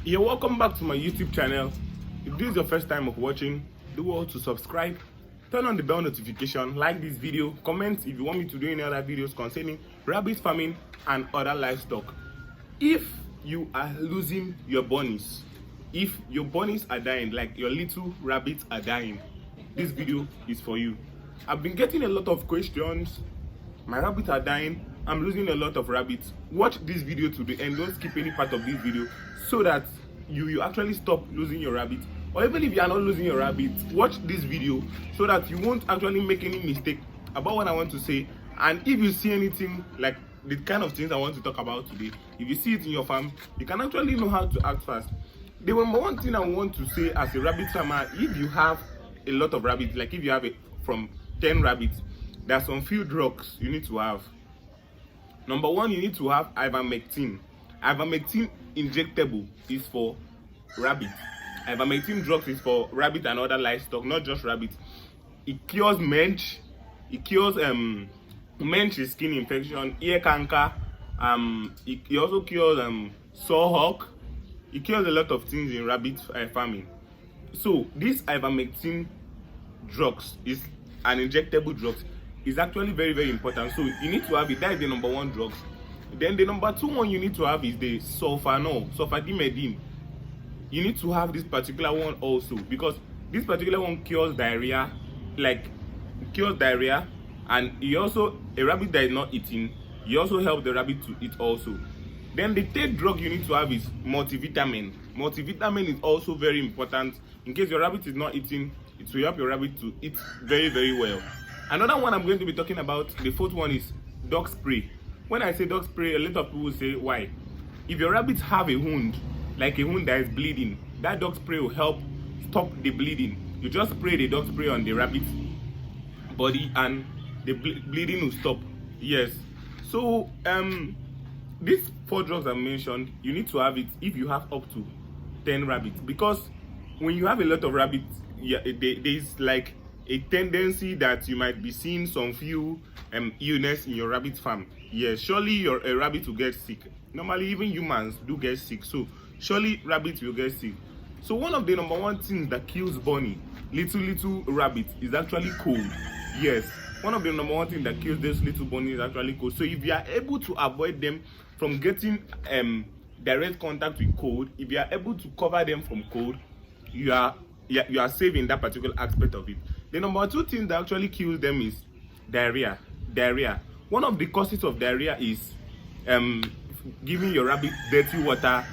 You're welcome back to my YouTube channel. If this is your first time of watching, do well to subscribe, turn on the bell notification, like this video, comment if you want me to do any other videos concerning rabbit farming and other livestock. If you are losing your bunnies, if your bunnies are dying, like your little rabbits are dying, this video is for you. I've been getting a lot of questions. My rabbits are dying, I'm losing a lot of rabbits. Watch this video to the end, don't skip any part of this video so that you actually stop losing your rabbits. Or even if you are not losing your rabbits, watch this video so that you won't actually make any mistake about what I want to say. And if you see anything like the kind of things I want to talk about today, if you see it in your farm, you can actually know how to act fast. The number one thing I want to say as a rabbit farmer, if you have a lot of rabbits, like if you have from 10 rabbits, there are some few drugs you need to have. Number one, you need to have ivermectin. Ivermectin injectable is for rabbit. Ivermectin drugs is for rabbit and other livestock, not just rabbits. It cures mange. It cures mange is skin infection, ear canker. It also cures sore hawk. It cures a lot of things in rabbit farming. So this ivermectin drugs is an injectable drugs. Is actually very important, so you need to have it. That is the number one drugs. Then the number two one you need to have is the sulfadimidine. You need to have this particular one also, because this particular one cures diarrhea, and you also, a rabbit that is not eating, you also help the rabbit to eat also. Then the third drug you need to have is multivitamin. Multivitamin is also very important. In case your rabbit is not eating, it will help your rabbit to eat very well. Another one I'm going to be talking about, the fourth one, is dog spray. When I say dog spray, a lot of people say, why? If your rabbits have a wound, like a wound that is bleeding, that dog spray will help stop the bleeding. You just spray the dog spray on the rabbit's body and the bleeding will stop. Yes. So these four drugs I mentioned, you need to have it if you have up to 10 rabbits, because when you have a lot of rabbits, yeah, there's like a tendency that you might be seeing some few illness in your rabbit farm. Yes, surely a rabbit will get sick. Normally even humans do get sick, so surely rabbits will get sick. So one of the number one things that kills bunny, little rabbits, is actually cold. Yes, one of the number one things that kills those little bunnies is actually cold. So if you are able to avoid them from getting direct contact with cold, if you are able to cover them from cold, you are saving that particular aspect of it. The number two thing that actually kills them is diarrhea. One of the causes of diarrhea is giving your rabbit dirty water,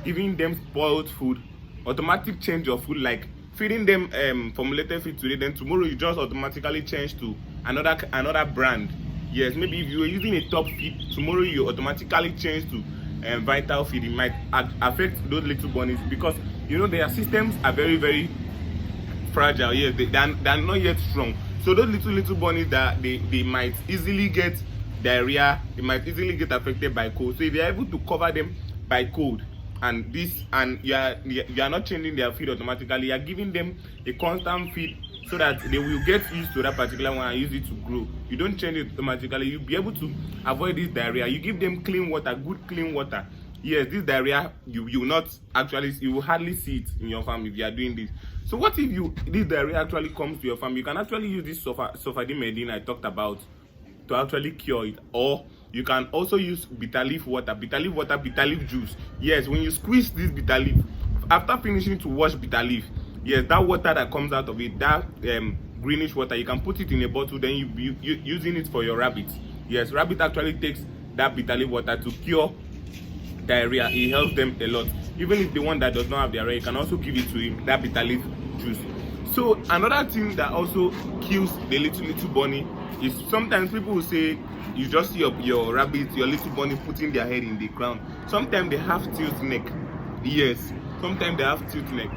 giving them spoiled food, automatic change of food, like feeding them formulated feed today, then tomorrow you just automatically change to another brand. Yes, maybe if you were using a top feed, tomorrow you automatically change to vital feed. It might affect those little bunnies, because you know their systems are very fragile. Yes, they're not yet strong. So those little bunnies, that they might easily get diarrhea, they might easily get affected by cold. So if you're able to cover them by cold and you are not changing their feed automatically, you are giving them a constant feed so that they will get used to that particular one and use it to grow. You don't change it automatically, you'll be able to avoid this diarrhea. You give them clean water, good clean water. Yes, this diarrhea, you will hardly see it in your farm if you are doing this. So what if this diarrhea actually comes to your farm? You can actually use this sulfadimidine I talked about to actually cure it. Or you can also use bitter leaf juice. Yes, when you squeeze this bitter leaf, after finishing to wash bitter leaf, yes, that water that comes out of it, that greenish water, you can put it in a bottle, then you using it for your rabbits. Yes, rabbit actually takes that bitter leaf water to cure diarrhea. It helps them a lot. Even if the one that does not have diarrhea, you can also give it to him, that bitter leaf juice. So another thing that also kills the little bunny is sometimes people will say you just see your rabbit, your little bunny putting their head in the ground. Sometimes they have tilt neck. Yes, sometimes they have tilt neck.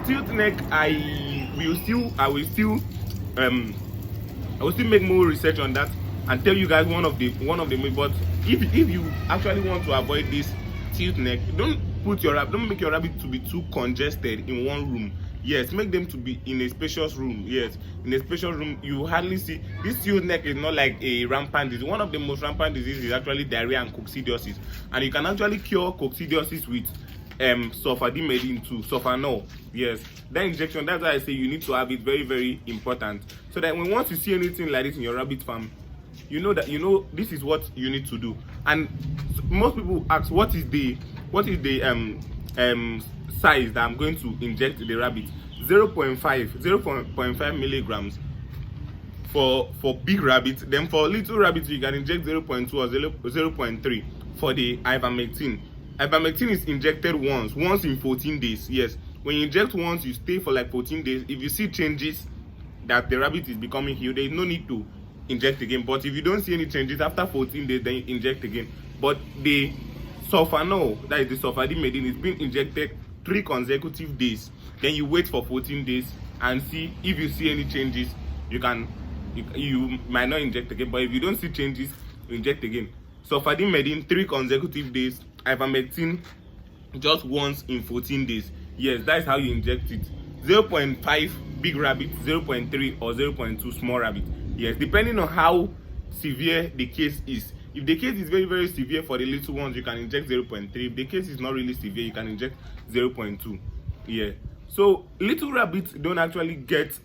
Tilt neck, I will still make more research on that and tell you guys one of the but if you actually want to avoid this tilt neck, don't make your rabbit to be too congested in one room. Yes, make them to be in a spacious room. Yes, in a spacious room, you hardly see this tilt neck. Is not like a rampant disease. One of the most rampant diseases is actually diarrhea and coccidiosis, and you can actually cure coccidiosis with sulfadimethyl too, sulfonol. Yes, that injection, that's why I say you need to have it, very very important, so that when once you see anything like this in your rabbit farm, you know that this is what you need to do. And most people ask, what is the size that I'm going to inject the rabbit? 0.5 milligrams for big rabbits. Then for little rabbits you can inject 0.2 or 0.3 for the ivermectin. Ivermectin is injected once in 14 days. Yes, when you inject once, you stay for like 14 days. If you see changes that the rabbit is becoming healed, there is no need to inject again. But if you don't see any changes after 14 days, then you inject again. But the sulfonol, that is the sulfadimethyl, is being injected 3 consecutive days. Then you wait for 14 days and see if you see any changes. You might not inject again, but if you don't see changes, you inject again. Sulfadimethyl 3 consecutive days, ivermectin just once in 14 days. Yes, that's how you inject it. 0.5 big rabbit, 0.3 or 0.2 small rabbit. Yes, depending on how severe the case is. If the case is very very severe for the little ones, you can inject 0.3. If the case is not really severe, you can inject 0.2. Yeah, so little rabbits don't actually get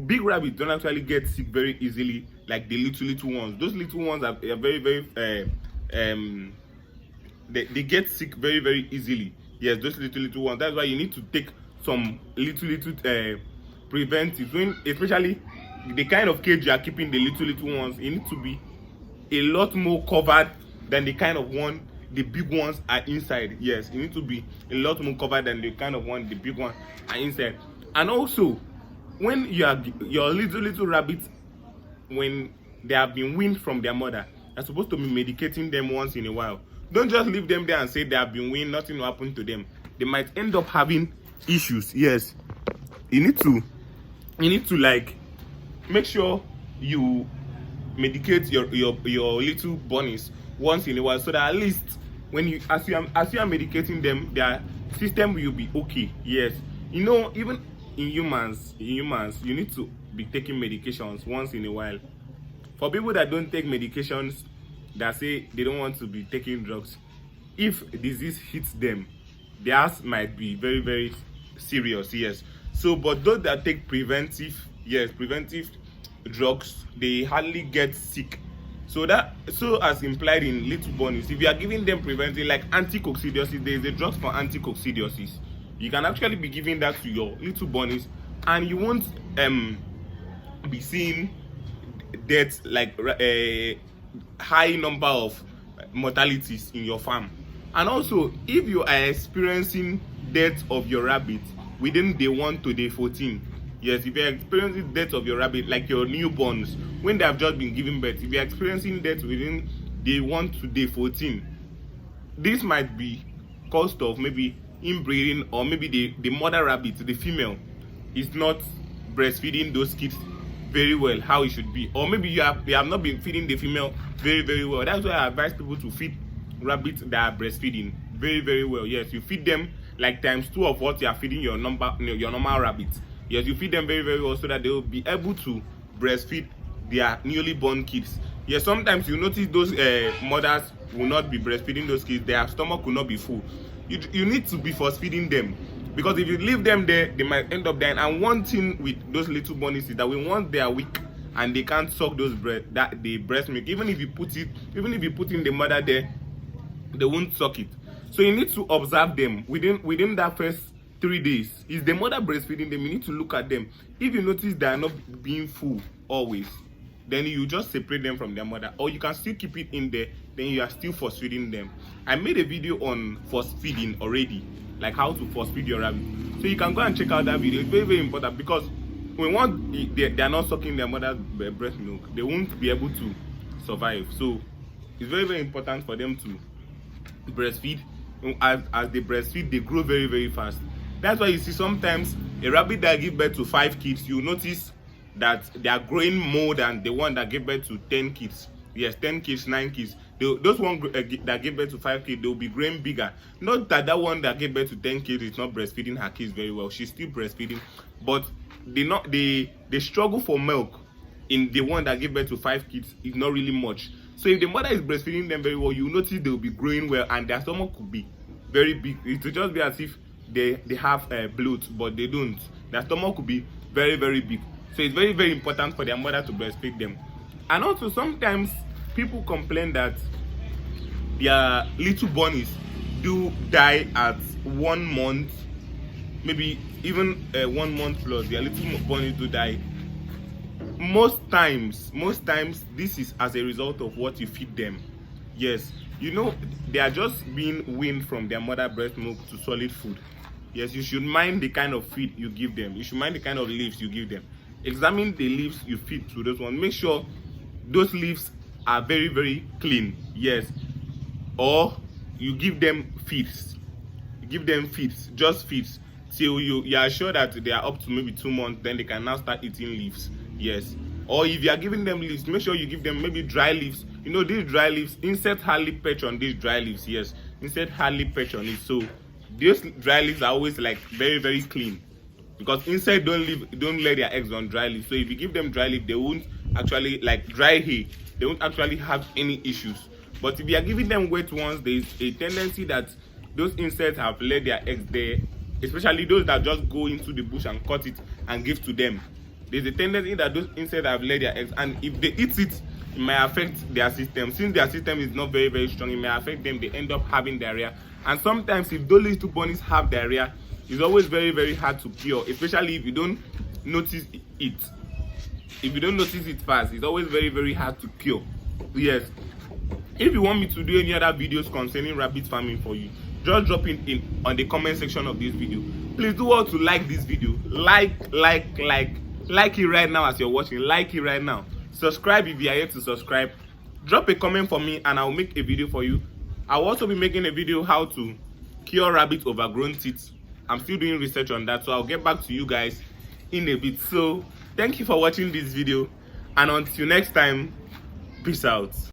big rabbits don't actually get sick very easily like the little ones. Those little ones are very very they get sick very very easily. Yes, those little ones. That's why you need to take some little preventive, when especially the kind of cage you are keeping the little ones. You need to be a lot more covered than the kind of one the big ones are inside. Yes, you need to be a lot more covered than the kind of one the big ones are inside. And also, when your little rabbits, when they have been weaned from their mother, you're supposed to be medicating them once in a while. Don't just leave them there and say they have been weaned, nothing will happen to them. They might end up having issues. Yes, you need to like make sure you medicate your little bunnies once in a while, so that at least when you as you are medicating them, their system will be okay. Yes, even in humans, you need to be taking medications once in a while. For people that don't take medications, that say they don't want to be taking drugs, if disease hits them, theirs might be very very serious. Yes, so but those that take preventive drugs, they hardly get sick. So as implied in little bunnies, if you are giving them preventive like anti-coccidiosis, there is a drug for anti-coccidiosis. You can actually be giving that to your little bunnies, and you won't be seeing deaths, like a high number of mortalities in your farm. And also, if you are experiencing death of your rabbit within day 1 to day 14, yes, if you are experiencing death of your rabbit, like your newborns when they have just been given birth, if you are experiencing death within day 1 to day 14, this might be caused of maybe inbreeding, or maybe the mother rabbit, the female, is not breastfeeding those kids very well how it should be, or maybe you have not been feeding the female very very well. That's why I advise people to feed rabbits that are breastfeeding very very well. Yes, you feed them like ×2 of what you are feeding your normal rabbits. Yes, you feed them very very well, so that they will be able to breastfeed their newly born kids. Yes, sometimes you notice those mothers will not be breastfeeding those kids, their stomach will not be full. You need to be force feeding them, because if you leave them there, they might end up dying. And one thing with those little bunnies is that once they are weak and they can't suck the breast milk, even if you put in the mother there, they won't suck it. So you need to observe them within that first 3 days. Is the mother breastfeeding them? You need to look at them. If you notice they are not being full always, then you just separate them from their mother, or you can still keep it in there, then you are still force feeding them. I made a video on force feeding already, like how to force feed your rabbit, so you can go and check out that video. It's very very important, because when they are not sucking their mother's breast milk, they won't be able to survive. So it's very very important for them to breastfeed. As they breastfeed, they grow very very fast. That's why you see sometimes a rabbit that gives birth to 5 kids, you notice that they are growing more than the one that gave birth to 10 kids. Yes, 10 kids, 9 kids. Those one that gave birth to 5 kids, they will be growing bigger. Not that one that gave birth to 10 kids is not breastfeeding her kids very well. She's still breastfeeding, but they struggle for milk in the one that gave birth to 5 kids is not really much. So if the mother is breastfeeding them very well, you notice they will be growing well, and their stomach could be very big. It will just be as if they have bloat, but they don't. Their stomach could be very, very big. So it's very, very important for their mother to breastfeed them. And also sometimes people complain that their little bunnies do die at 1 month, maybe even 1 month plus. Their little bunnies do die. Most times this is as a result of what you feed them. Yes, you know, they are just being weaned from their mother breast milk to solid food. Yes, you should mind the kind of feed you give them. You should mind the kind of leaves you give them. Examine the leaves you feed to those ones. Make sure those leaves are very, very clean. Yes, or you give them feeds. You give them feeds, just feeds, till you are sure that they are up to maybe 2 months. Then they can now start eating leaves. Yes, or if you are giving them leaves, make sure you give them maybe dry leaves. You know, these dry leaves, insects hardly perch on these dry leaves. Yes, insects hardly perch on it. So those dry leaves are always like very, very clean, because insects don't lay their eggs on dry leaves. So if you give them dry leaf, they won't actually, like dry hay, they won't actually have any issues. But if you are giving them wet ones, there is a tendency that those insects have laid their eggs there, especially those that just go into the bush and cut it and give to them. There's a tendency that those insects have laid their eggs, and if they eat it, it may affect their system. Since their system is not very, very strong, it may affect them. They end up having diarrhea. And sometimes if those little bunnies have diarrhea, it's always very, very hard to cure, especially if you don't notice it. If you don't notice it fast, it's always very, very hard to cure. Yes, if you want me to do any other videos concerning rabbit farming for you, just drop it in on the comment section of this video. Please do well to like this video. Like it right now as you're watching. Like it right now. Subscribe if you are yet to subscribe. Drop a comment for me and I'll make a video for you. I'll also be making a video how to cure rabbit overgrown teeth. I'm still doing research on that, so I'll get back to you guys in a bit. So thank you for watching this video, and until next time, peace out.